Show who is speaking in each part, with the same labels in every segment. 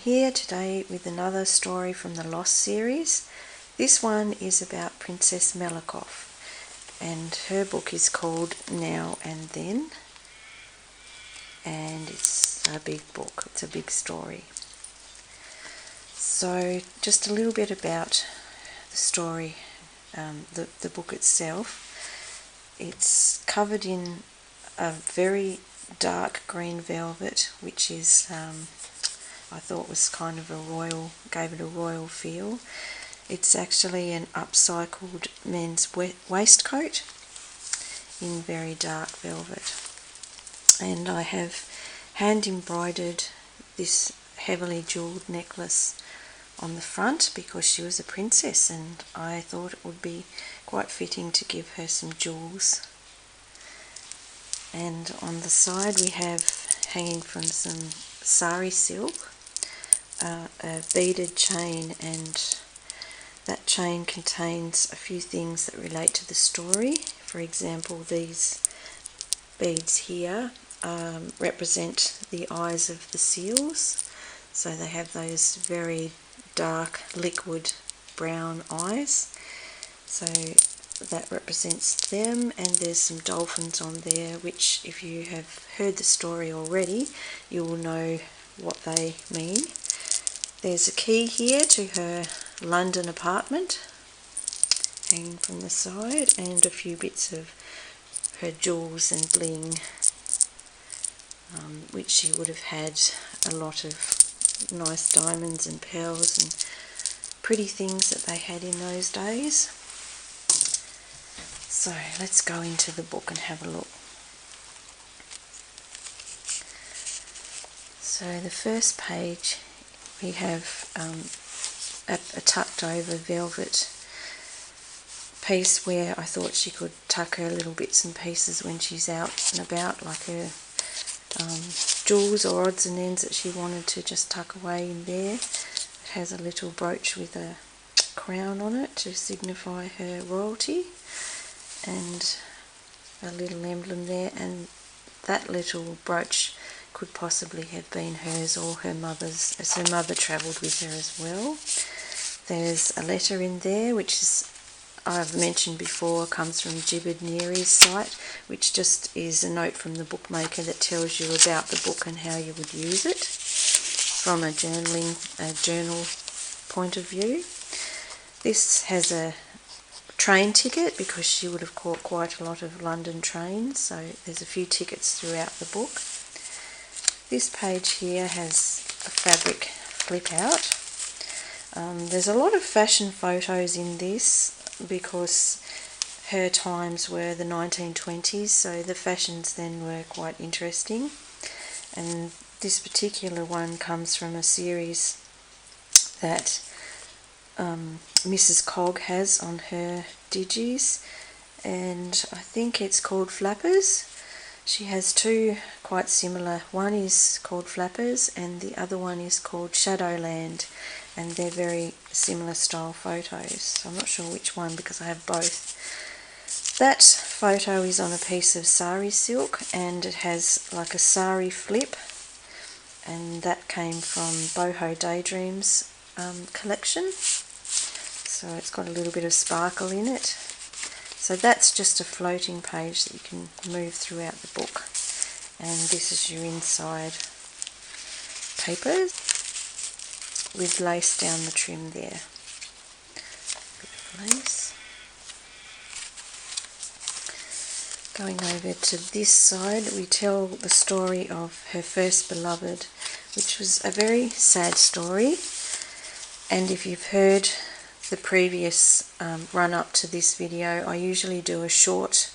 Speaker 1: here today with another story from the Lost series. This one is about Princess Melikoff, and her book is called Now and Then, and it's a big book, it's a big story. So just a little bit about the story, the book itself. It's covered in a very dark green velvet, which is I thought was kind of gave it a royal feel. It's actually an upcycled men's waistcoat in very dark velvet, and I have hand embroidered this heavily jewelled necklace on the front because she was a princess, and I thought it would be quite fitting to give her some jewels. And on the side we have, hanging from some sari silk, a beaded chain, and that chain contains a few things that relate to the story. For example, these beads here represent the eyes of the seals, so they have those very dark liquid brown eyes, so that represents them. And there's some dolphins on there, which if you have heard the story already you will know what they mean. There's a key here to her London apartment hanging from the side, and a few bits of her jewels and bling, which she would have had a lot of nice diamonds and pearls and pretty things that they had in those days. So let's go into the book and have a look. So the first page we have a tucked over velvet piece where I thought she could tuck her little bits and pieces when she's out and about, like her jewels or odds and ends that she wanted to just tuck away in there. It has a little brooch with a crown on it to signify her royalty, and a little emblem there, and that little brooch could possibly have been hers or her mother's, as her mother travelled with her as well. There's a letter in there which is, I've mentioned before, comes from Gibbered Neary's site, which just is a note from the bookmaker that tells you about the book and how you would use it from a journal point of view. This has a train ticket because she would have caught quite a lot of London trains, so there's a few tickets throughout the book. This page here has a fabric flip out. There's a lot of fashion photos in this because her times were the 1920s, so the fashions then were quite interesting. And this particular one comes from a series that Mrs. Cogg has on her digis, and I think it's called Flappers. She has two quite similar. One is called Flappers and the other one is called Shadowland, and they're very similar style photos. So I'm not sure which one because I have both. That photo is on a piece of sari silk, and it has like a sari flip, and that came from Boho Daydreams collection. So it's got a little bit of sparkle in it. So that's just a floating page that you can move throughout the book. And this is your inside papers with lace down the trim there. Bit of lace. Going over to this side, we tell the story of her first beloved, which was a very sad story. And if you've heard the previous run up to this video, I usually do a short,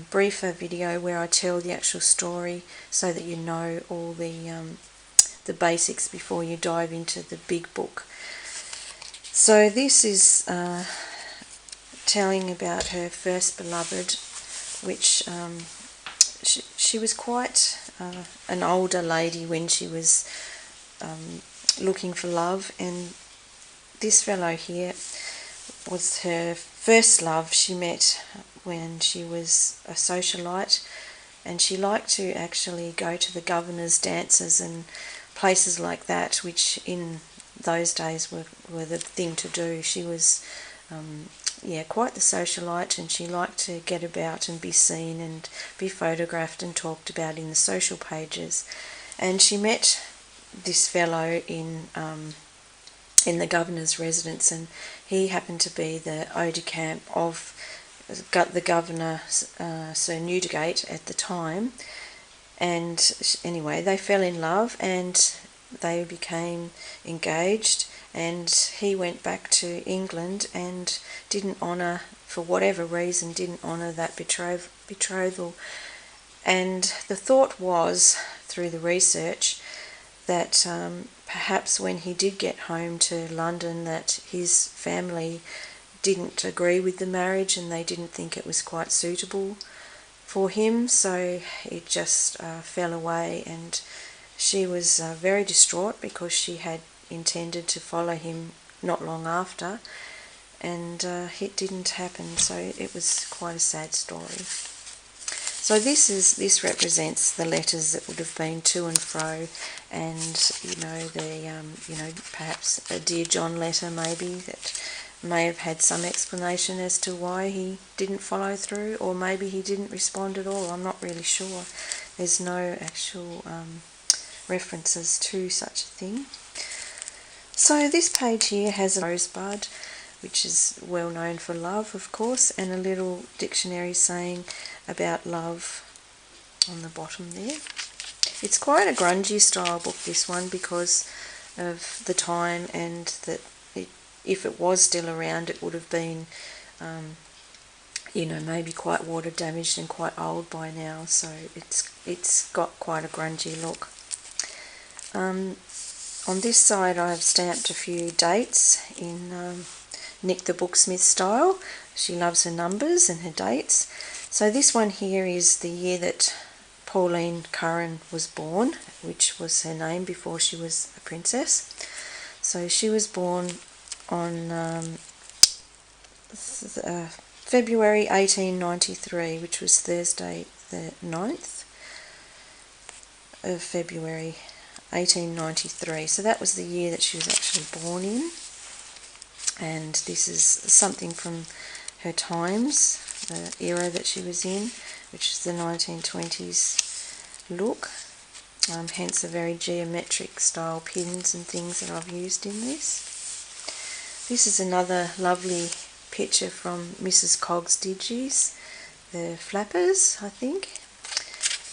Speaker 1: briefer video where I tell the actual story so that you know all the basics before you dive into the big book. So this is telling about her first beloved, which she was quite an older lady when she was looking for love, and this fellow here was her first love. She met when she was a socialite, and she liked to actually go to the governor's dances and places like that, which in those days were the thing to do. She was quite the socialite, and she liked to get about and be seen and be photographed and talked about in the social pages. And she met this fellow in the governor's residence, and he happened to be the aide de camp of the governor, Sir Newdigate, at the time. And anyway, they fell in love and they became engaged, and he went back to England and didn't honour, for whatever reason, didn't honour that betrothal. And the thought was, through the research, that perhaps when he did get home to London, that his family didn't agree with the marriage and they didn't think it was quite suitable for him, so it just fell away. And she was very distraught because she had intended to follow him not long after, and it didn't happen, so it was quite a sad story. So this represents the letters that would have been to and fro, and perhaps a Dear John letter maybe that may have had some explanation as to why he didn't follow through, or maybe he didn't respond at all. I'm not really sure. There's no actual references to such a thing. So this page here has a rosebud, which is well known for love, of course, and a little dictionary saying about love on the bottom there. It's quite a grungy style book, this one, because of the time, and that if it was still around, it would have been maybe quite water damaged and quite old by now, so it's got quite a grungy look. On this side I've stamped a few dates in Nik the Booksmith style. She loves her numbers and her dates. So this one here is the year that Pauline Curran was born, which was her name before she was a princess. So she was born on February 1893, which was Thursday the 9th of February 1893. So that was the year that she was actually born in. And this is something from her times, the era that she was in, which is the 1920s look. Hence the very geometric style pins and things that I've used in this. This is another lovely picture from Mrs. Cogg's Digis, the flappers, I think,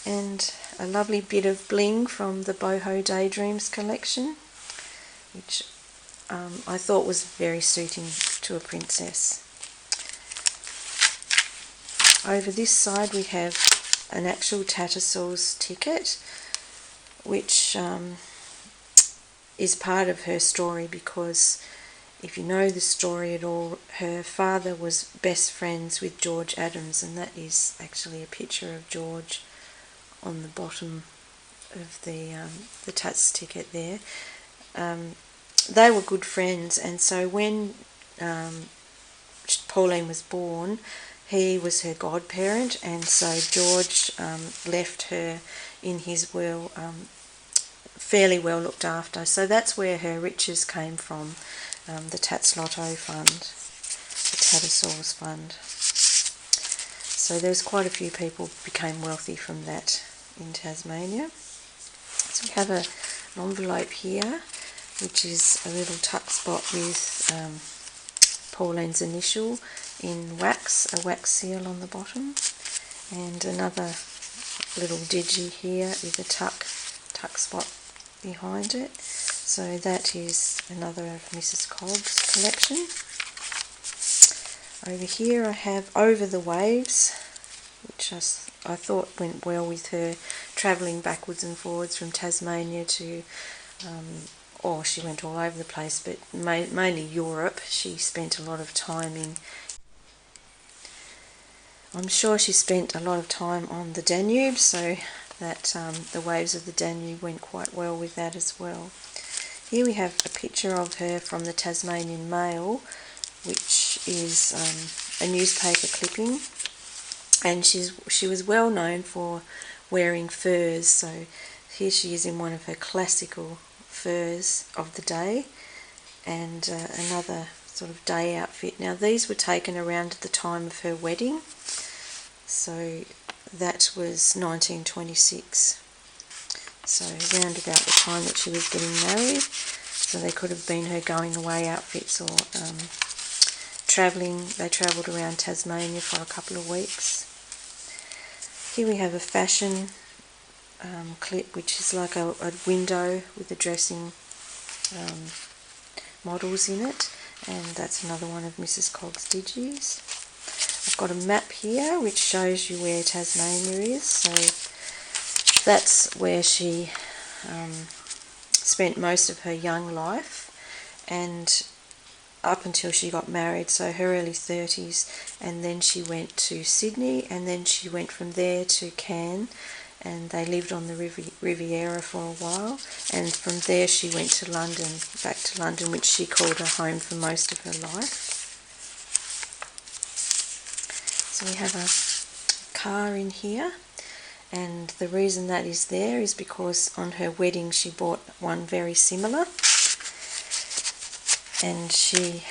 Speaker 1: and a lovely bit of bling from the Boho Daydreams collection, which I thought was very suiting to a princess. Over this side we have an actual Tattersall's ticket, which is part of her story, because if you know the story at all, her father was best friends with George Adams, and that is actually a picture of George on the bottom of the Tats ticket there. They were good friends, and so when Pauline was born, he was her godparent, and so George left her in his will fairly well looked after. So that's where her riches came from, the Tats Lotto Fund, the Tattersall's Fund. So there's quite a few people became wealthy from that in Tasmania. So we have an envelope here, which is a little tuck spot with Pauline's initial in wax, a wax seal on the bottom, and another little digi here with a tuck spot behind it. So that is another of Mrs. Cobb's collection. Over here I have Over the Waves, which I thought went well with her travelling backwards and forwards from Tasmania to, she went all over the place, but mainly Europe. She spent a lot of time I'm sure she spent a lot of time on the Danube, so that the waves of the Danube went quite well with that as well. Here we have a picture of her from the Tasmanian Mail, which is a newspaper clipping, and she was well known for wearing furs. So here she is in one of her classical furs of the day, and another sort of day outfit. Now these were taken around at the time of her wedding, so that was 1926, so around about the time that she was getting married. So they could have been her going away outfits, or travelling. They travelled around Tasmania for a couple of weeks. Here we have a fashion clip, which is like a window with the dressing models in it, and that's another one of Mrs. Cogg's digis. I've got a map here which shows you where Tasmania is, so that's where she spent most of her young life, and up until she got married, so her early 30s, and then she went to Sydney, and then she went from there to Cairns, and they lived on the Riviera for a while, and from there she went to London, back to London, which she called her home for most of her life. So we have a car in here, and the reason that is there is because on her wedding she bought one very similar, and she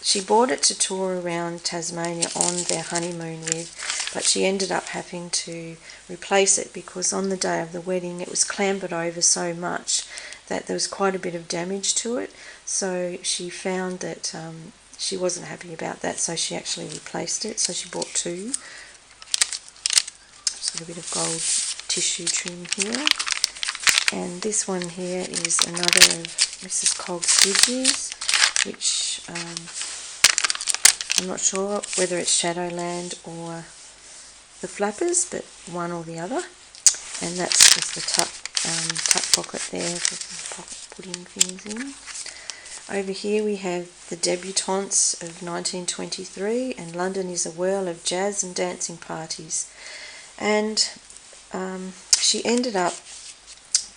Speaker 1: she bought it to tour around Tasmania on their honeymoon with, but she ended up having to replace it because on the day of the wedding it was clambered over so much that there was quite a bit of damage to it. So she found that she wasn't happy about that, so she actually replaced it. So she bought two. Just got a bit of gold tissue trim here. And this one here is another of Mrs. Cogg's digis, which I'm not sure whether it's Shadowland or the Flappers, but one or the other. And that's just the tuck pocket there for putting things in. Over here we have the debutantes of 1923, and London is a whirl of jazz and dancing parties. And she ended up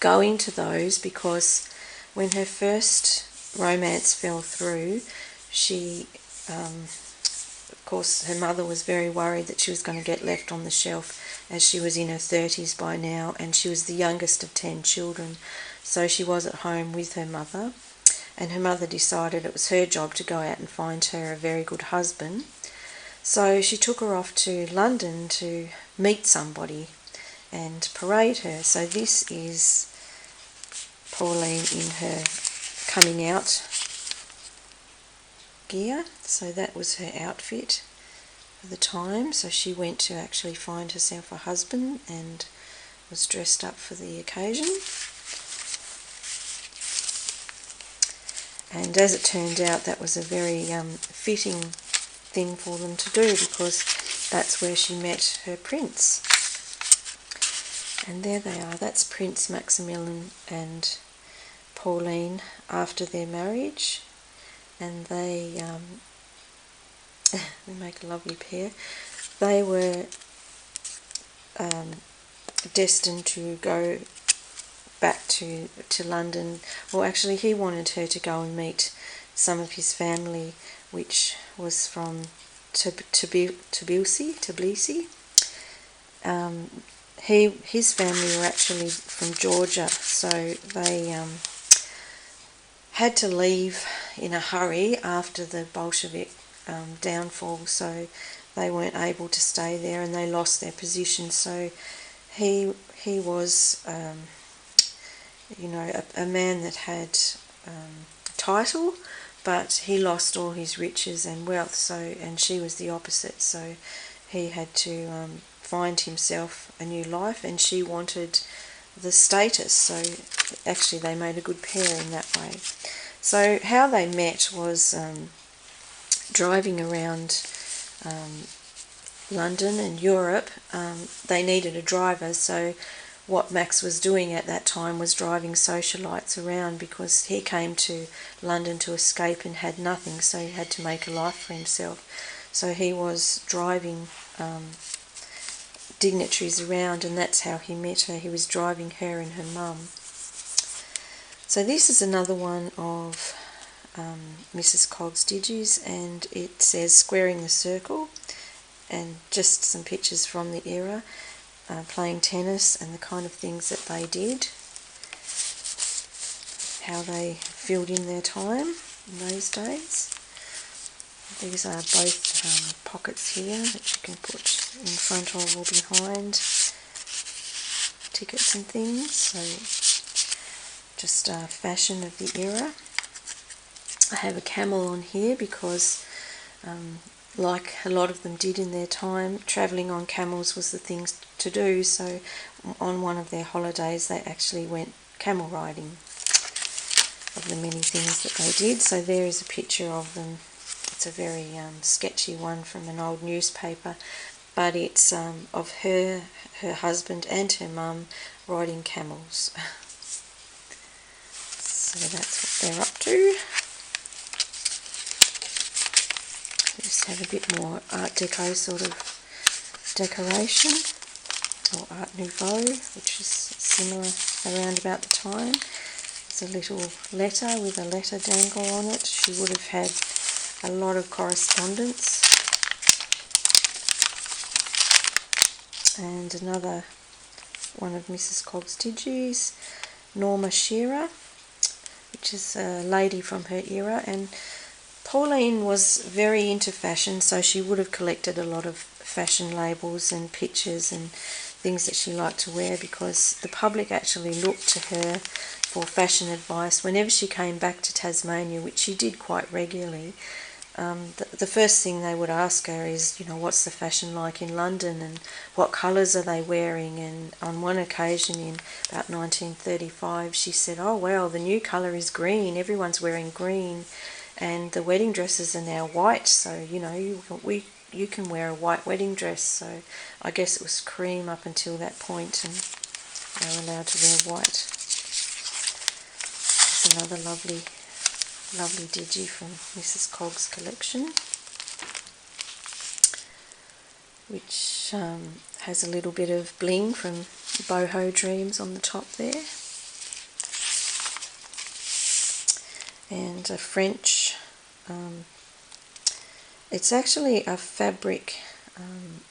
Speaker 1: going to those because when her first romance fell through, she, of course, her mother was very worried that she was going to get left on the shelf, as she was in her 30s by now, and she was the youngest of 10 children, so she was at home with her mother, and her mother decided it was her job to go out and find her a very good husband. So she took her off to London to meet somebody and parade her. So this is Pauline in her coming out gear. So that was her outfit for the time. So she went to actually find herself a husband and was dressed up for the occasion. And as it turned out, that was a very fitting thing for them to do, because that's where she met her prince. And there they are. That's Prince Maximilian and Pauline after their marriage, and they make a lovely pair. They were destined to go back to London, or actually he wanted her to go and meet some of his family, which was from Tbilisi. His family were actually from Georgia, so they had to leave in a hurry after the Bolshevik downfall, so they weren't able to stay there, and they lost their position. So he was a man that had title, but he lost all his riches and wealth, and she was the opposite, so he had to find himself a new life, and she wanted the status, so actually they made a good pair in that way. So how they met was driving around London and Europe. They needed a driver, so what Max was doing at that time was driving socialites around, because he came to London to escape and had nothing, so he had to make a life for himself. So he was driving dignitaries around, and that's how he met her. He was driving her and her mum. So this is another one of Mrs. Cogg's digis, and it says Squaring the Circle, and just some pictures from the era. playing tennis and the kind of things that they did, how they filled in their time in those days. These are both pockets here that you can put in front of or behind tickets and things. So just fashion of the era. I have a camel on here because like a lot of them did in their time, travelling on camels was the thing to do. So on one of their holidays they actually went camel riding, of the many things that they did. So there is a picture of them. It's a very sketchy one from an old newspaper, but it's of her husband and her mum riding camels. So that's what they're up to. Just have a bit more Art Deco sort of decoration, or Art Nouveau, which is similar around about the time. There's a little letter with a letter dangle on it. She would have had a lot of correspondence. And another one of Mrs. Cogstidge's, Norma Shearer, which is a lady from her era. And Pauline was very into fashion, so she would have collected a lot of fashion labels and pictures and things that she liked to wear, because the public actually looked to her for fashion advice whenever she came back to Tasmania, which she did quite regularly. The first thing they would ask her is, what's the fashion like in London and what colours are they wearing? And on one occasion in about 1935 she said, oh well, the new colour is green, everyone's wearing green, and the wedding dresses are now white, so you can wear a white wedding dress. So I guess it was cream up until that point, and they were allowed to wear white. There's another lovely digi from Mrs. Cogg's collection, which has a little bit of bling from Boho Dreams on the top there. And a French, it's actually a fabric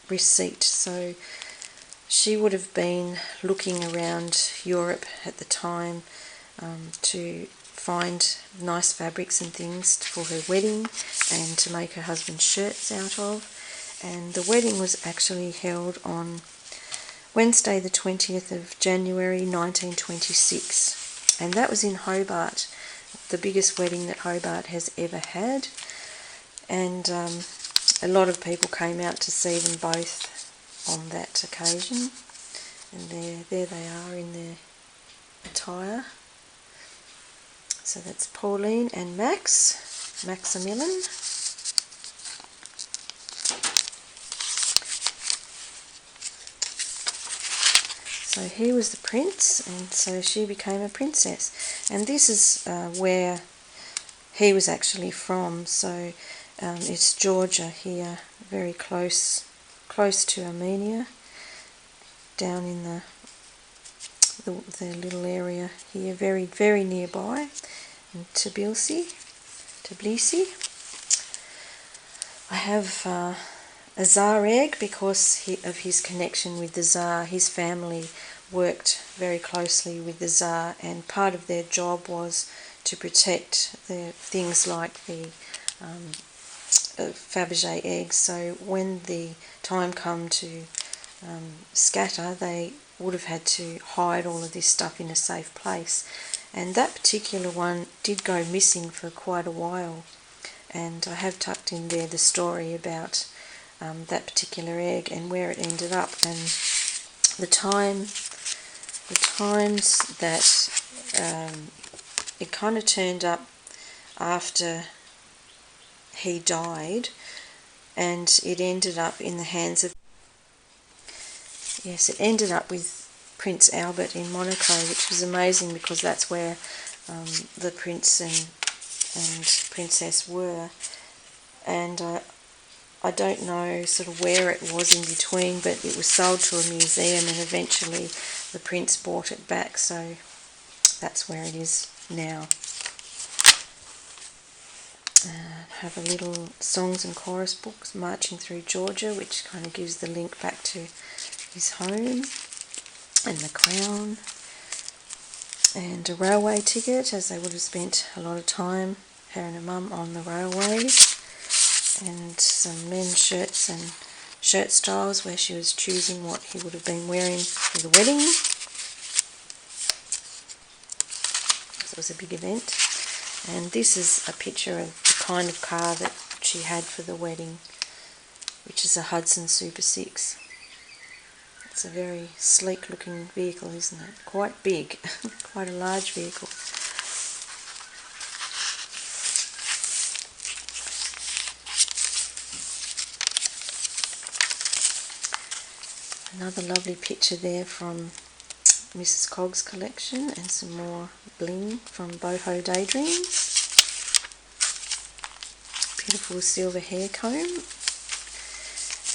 Speaker 1: receipt, so she would have been looking around Europe at the time to find nice fabrics and things for her wedding and to make her husband's shirts out of. And the wedding was actually held on Wednesday the 20th of January 1926, and that was in Hobart, the biggest wedding that Hobart has ever had. And a lot of people came out to see them both on that occasion, and there they are in their attire. So that's Pauline and Maximilian. So he was the prince, and so she became a princess. And this is where he was actually from. So it's Georgia here, very close to Armenia, down in the little area here, very, very nearby, in Tbilisi. I have a Tsar egg because of his connection with the Tsar. His family worked very closely with the Tsar, and part of their job was to protect the things like the Fabergé eggs. So when the time come to scatter, they would have had to hide all of this stuff in a safe place. And that particular one did go missing for quite a while, and I have tucked in there the story about that particular egg and where it ended up, and the times that it kind of turned up after he died, and it ended up in the hands of, it ended up with Prince Albert in Monaco, which was amazing because that's where the prince and princess were. And I don't know sort of where it was in between, but it was sold to a museum, and eventually the prince bought it back, so that's where it is now. Have a little songs and chorus books, Marching Through Georgia, which kind of gives the link back to his home and the crown, and a railway ticket, as they would have spent a lot of time, her and her mum, on the railways, and some men's shirts and shirt styles where she was choosing what he would have been wearing for the wedding. It was a big event. And this is a picture of the kind of car that she had for the wedding, which is a Hudson Super 6. It's a very sleek looking vehicle, isn't it? Quite big, quite a large vehicle. Another lovely picture there from Mrs. Cogg's collection, and some more bling from Boho Daydreams. Beautiful silver hair comb,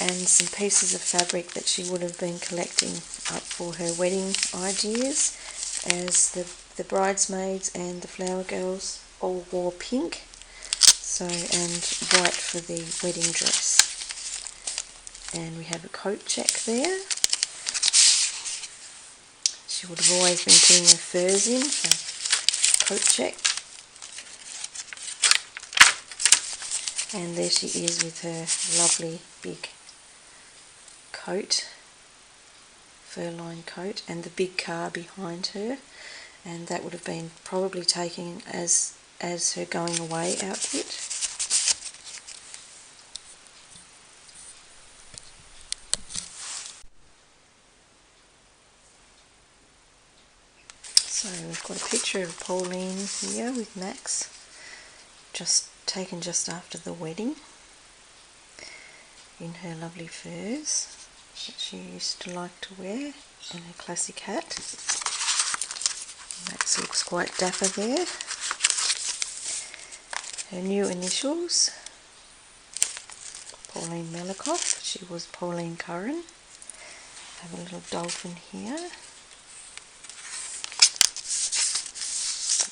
Speaker 1: and some pieces of fabric that she would have been collecting up for her wedding ideas, as the bridesmaids and the flower girls all wore pink, so, and white for the wedding dress. And we have a coat check there. She would have always been putting her furs in for coat check. And there she is with her lovely big coat, fur-lined coat, and the big car behind her, and that would have been probably taken as her going away outfit. So we've got a picture of Pauline here with Max, just taken just after the wedding, in her lovely furs that she used to like to wear, and her classic hat. Max looks quite dapper there. Her new initials, Pauline Melikoff. She was Pauline Curran. Have a little dolphin here,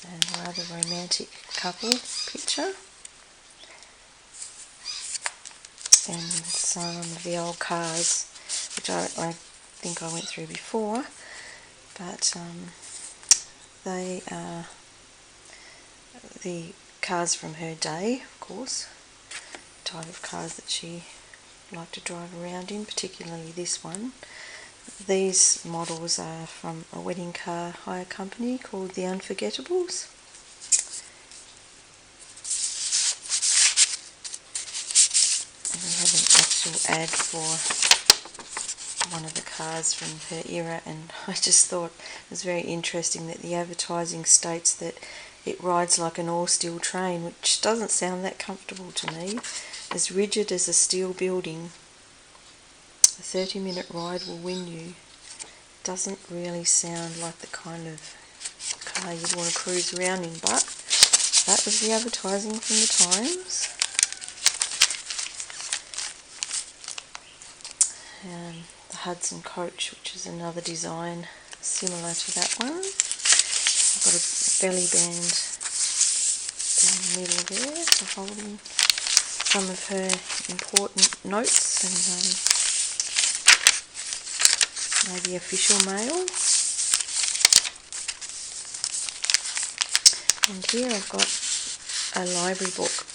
Speaker 1: and a rather romantic couple picture, and some of the old cars, which I think I went through before, but they are the cars from her day, of course, the type of cars that she liked to drive around in, particularly this one. These models are from a wedding car hire company called The Unforgettables. And we have an actual ad for one of the cars from her era, and I just thought it was very interesting that the advertising states that it rides like an all-steel train, which doesn't sound that comfortable to me. As rigid as a steel building, a 30-minute ride will win you. Doesn't really sound like the kind of car you'd want to cruise around in, but that was the advertising from the Times. And the Hudson coach, which is another design similar to that one. I've got a belly band down the middle there for holding some of her important notes and maybe official mail. And here I've got a library book,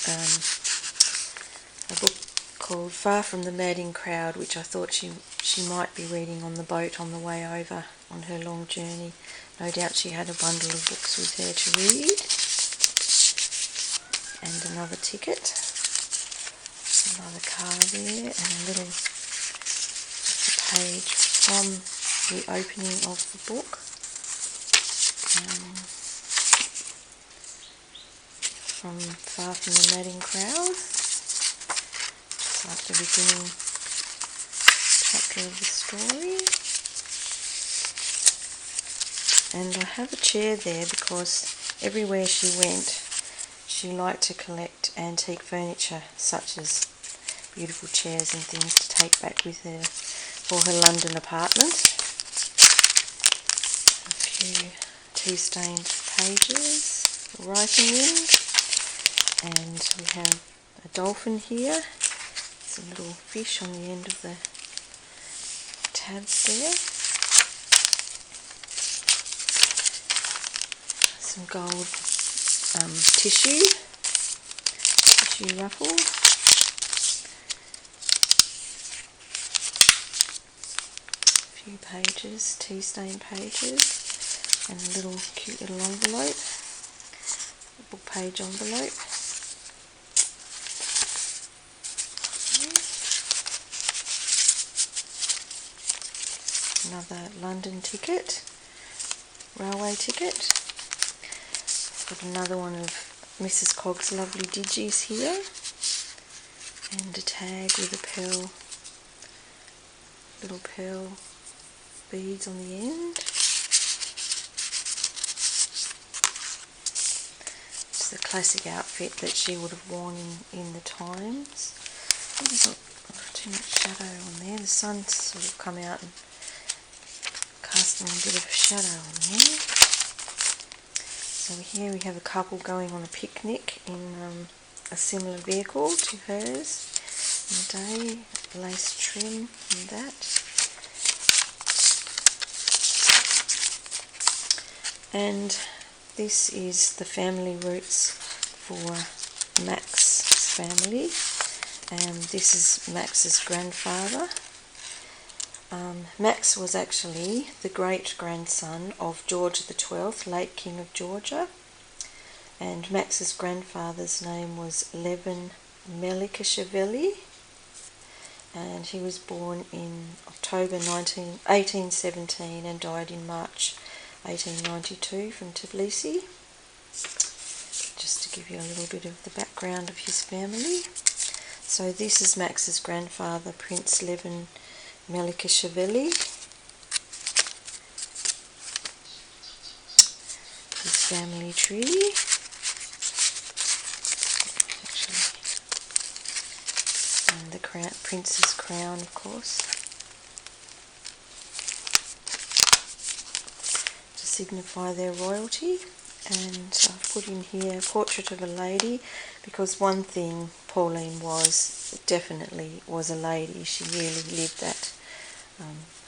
Speaker 1: a book called Far from the Madding Crowd, which I thought she might be reading on the boat on the way over on her long journey. No doubt she had a bundle of books with her to read. And another ticket, another card there, and a little page from the opening of the book. From Far from the Madding Crowd. It's like the beginning chapter of the story. And I have a chair there because everywhere she went she liked to collect antique furniture, such as beautiful chairs and things to take back with her for her London apartment. A few tea-stained pages, writing in, and we have a dolphin here. It's a little fish on the end of the tabs there. Some gold tissue ruffle. A few pages, tea stain pages, and a little cute little envelope, a book page envelope. Another London ticket, railway ticket. Got another one of Mrs. Cogg's lovely digis here, and a tag with a pearl, little pearl beads on the end. It's the classic outfit that she would have worn in the times. I think there's not too much shadow on there. The sun's sort of come out and casting a bit of shadow on there. So here we have a couple going on a picnic in a similar vehicle to hers in the day, lace trim and that. And this is the family roots for Max's family, and this is Max's grandfather. Max was actually the great-grandson of George XII, late King of Georgia, and Max's grandfather's name was Levin Melikoff, and he was born in October 1817 and died in March 1892 from Tbilisi. Just to give you a little bit of the background of his family. So this is Max's grandfather, Prince Levin Melikoff. His family tree. And the crown, prince's crown, of course, to signify their royalty. And I've put in here a portrait of a lady, because one thing Pauline definitely was a lady. She really lived that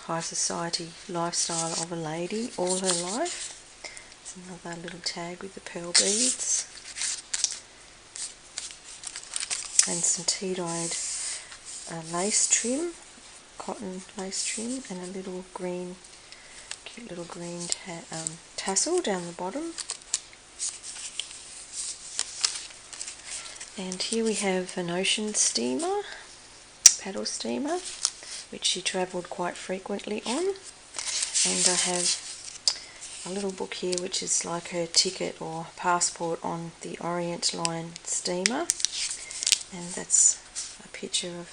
Speaker 1: high society lifestyle of a lady all her life. There's another little tag with the pearl beads. And some tea-dyed lace trim, cotton lace trim, and a little green, cute little green tassel down the bottom. And here we have an ocean steamer, paddle steamer, which she travelled quite frequently on. And I have a little book here which is like her ticket or passport on the Orient Line steamer. And that's a picture of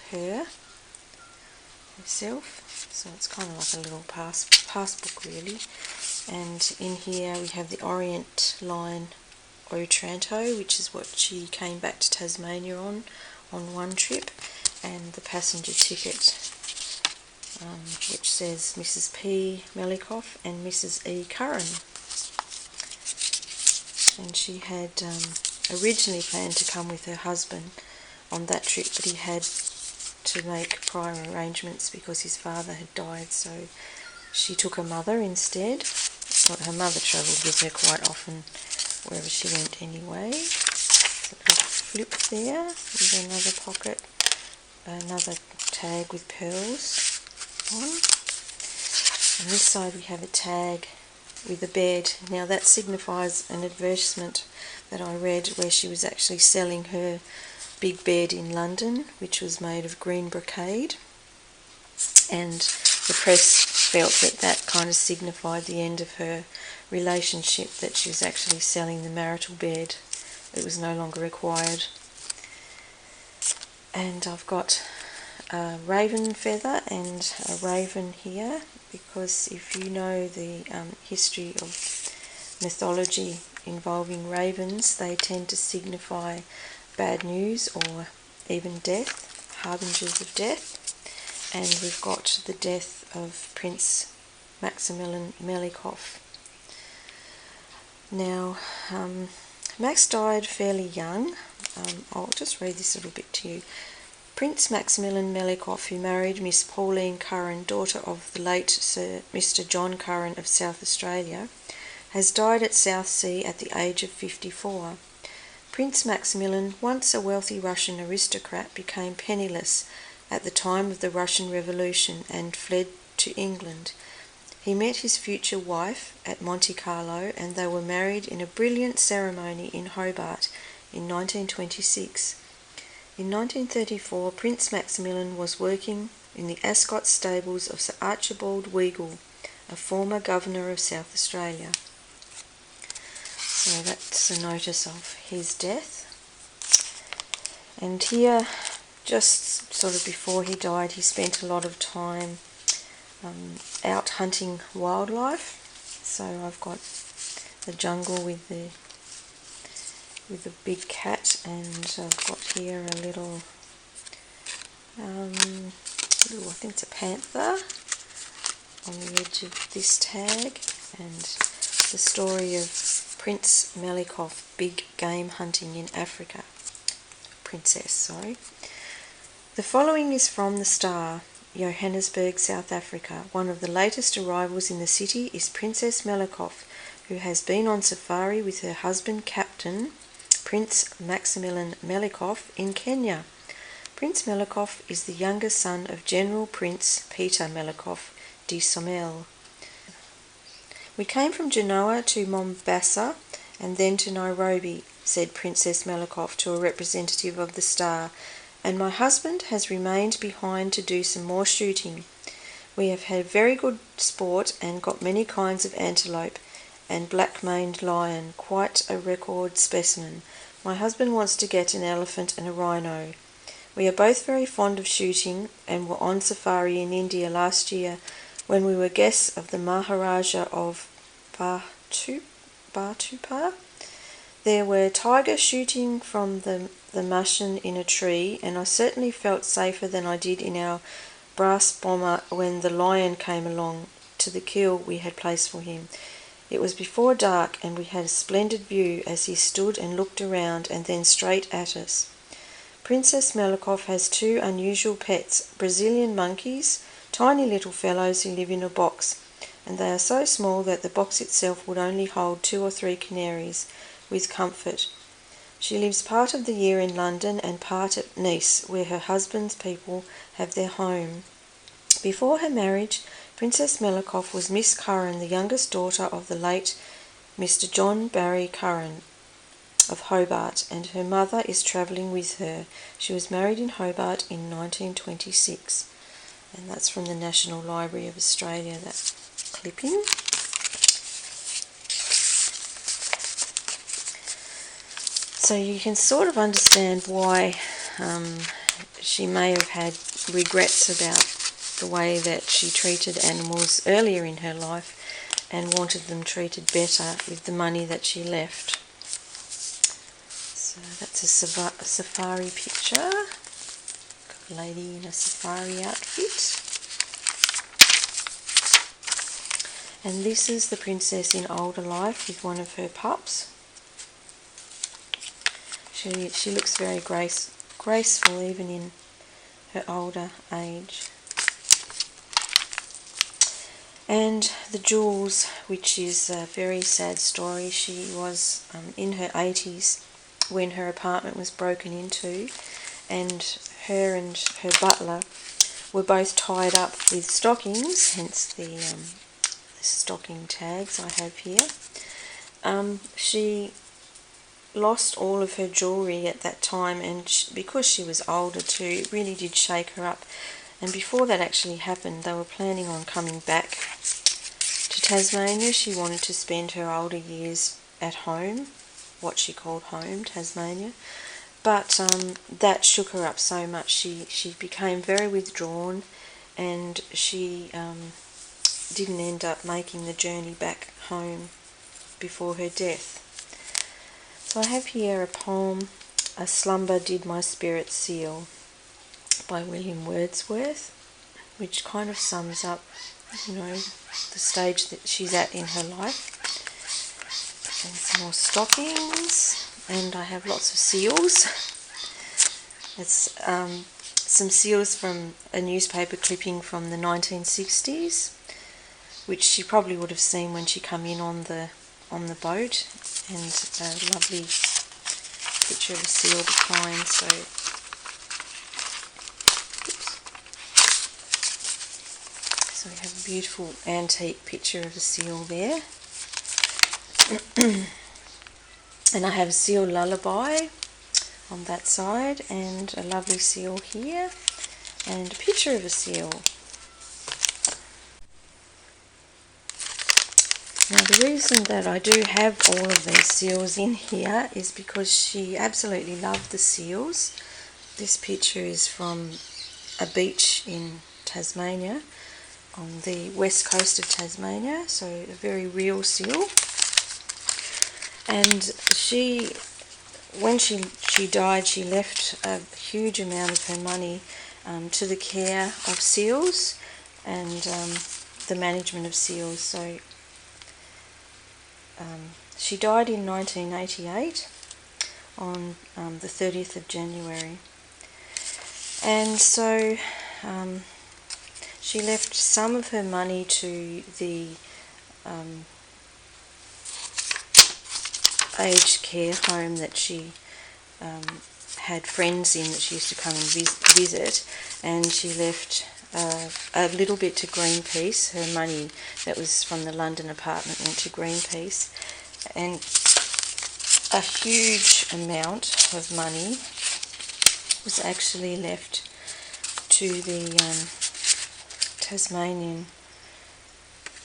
Speaker 1: herself. So it's kind of like a little pass book really. And in here we have the Orient Line Otranto, which is what she came back to Tasmania on one trip, and the passenger ticket, which says Mrs. P. Melikoff and Mrs. E. Curran. And she had originally planned to come with her husband on that trip, but he had to make prior arrangements because his father had died, so she took her mother instead. Well, her mother travelled with her quite often wherever she went anyway. So a little flip there with another pocket, another tag with pearls on. On this side we have a tag with a bed. Now that signifies an advertisement that I read where she was actually selling her big bed in London, which was made of green brocade, and the press felt that that kind of signified the end of her relationship, that she was actually selling the marital bed. It was no longer required. And I've got a raven feather and a raven here, because if you know the history of mythology involving ravens, they tend to signify bad news or even death, harbingers of death. And we've got the death of Prince Maximilian Melikoff. Now, Max died fairly young. I'll just read this little bit to you. Prince Maximilian Melikoff, who married Miss Pauline Curran, daughter of the late Sir Mr. John Curran of South Australia, has died at Southsea at the age of 54. Prince Maximilian, once a wealthy Russian aristocrat, became penniless at the time of the Russian Revolution and fled to England. He met his future wife at Monte Carlo, and they were married in a brilliant ceremony in Hobart in 1926. In 1934, Prince Maximilian was working in the Ascot stables of Sir Archibald Weagle, a former governor of South Australia. So that's a notice of his death. And here, just sort of before he died, he spent a lot of time out hunting wildlife. So I've got the jungle with the big cat, and I've got here a little, I think it's a panther on the edge of this tag, and the story of Prince Melikoff, big game hunting in Africa. Princess, sorry. The following is from the Star, Johannesburg, South Africa. One of the latest arrivals in the city is Princess Melikoff, who has been on safari with her husband, Captain Prince Maximilian Melikoff, in Kenya. Prince Melikoff is the younger son of General Prince Peter Melikoff de Somel. We came from Genoa to Mombasa and then to Nairobi, said Princess Melikoff to a representative of the Star, and my husband has remained behind to do some more shooting. We have had very good sport and got many kinds of antelope and black-maned lion, quite a record specimen. My husband wants to get an elephant and a rhino. We are both very fond of shooting and were on safari in India last year when we were guests of the Maharaja of Bhartupar. There were tigers shooting from the Mashan in a tree, and I certainly felt safer than I did in our brass bomber when the lion came along to the kill we had placed for him. It was before dark, and we had a splendid view as he stood and looked around and then straight at us. Princess Melikoff has two unusual pets, Brazilian monkeys, tiny little fellows who live in a box, and they are so small that the box itself would only hold 2 or 3 canaries, with comfort. She lives part of the year in London and part at Nice, where her husband's people have their home. Before her marriage, Princess Melikoff was Miss Curran, the youngest daughter of the late Mr. John Barry Curran of Hobart, and her mother is travelling with her. She was married in Hobart in 1926. And that's from the National Library of Australia, that clipping. So you can sort of understand why she may have had regrets about the way that she treated animals earlier in her life and wanted them treated better with the money that she left. So that's a safari picture. Got a lady in a safari outfit. And this is the princess in older life with one of her pups. She looks very graceful even in her older age. And the Jules, which is a very sad story. She was in her 80s when her apartment was broken into, and her butler were both tied up with stockings, hence the stocking tags I have here. She lost all of her jewellery at that time, and because she was older too, it really did shake her up. And before that actually happened, they were planning on coming back to Tasmania. She wanted to spend her older years at home, what she called home, Tasmania. But that shook her up so much. She became very withdrawn, and she didn't end up making the journey back home before her death. So I have here a poem, A Slumber Did My Spirit Seal, by William Wordsworth, which kind of sums up, the stage that she's at in her life. And some more stockings, and I have lots of seals. It's some seals from a newspaper clipping from the 1960s, which she probably would have seen when she come in on the boat, and a lovely picture of a seal behind. So we have a beautiful antique picture of a seal there. And I have a seal lullaby on that side, and a lovely seal here, and a picture of a seal. Now the reason that I do have all of these seals in here is because she absolutely loved the seals. This picture is from a beach in Tasmania, on the west coast of Tasmania, so a very real seal. And when she died, she left a huge amount of her money to the care of seals and the management of seals. So she died in 1988 on the 30th of January. And so she left some of her money to the aged care home that she had friends in that she used to come and visit, and she left a little bit to Greenpeace. Her money that was from the London apartment went to Greenpeace, and a huge amount of money was actually left to the Tasmanian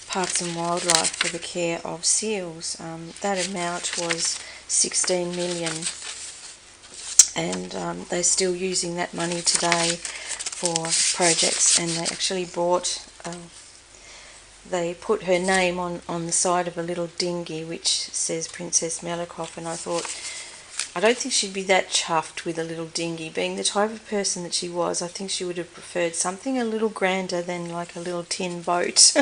Speaker 1: Parks and Wildlife for the care of seals. That amount was 16 million, and they're still using that money today for projects. And they actually they put her name on the side of a little dinghy which says Princess Melikoff, and I thought, I don't think she'd be that chuffed with a little dinghy. Being the type of person that she was, I think she would have preferred something a little grander than like a little tin boat.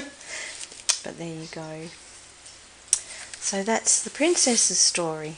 Speaker 1: But there you go. So that's the princess's story.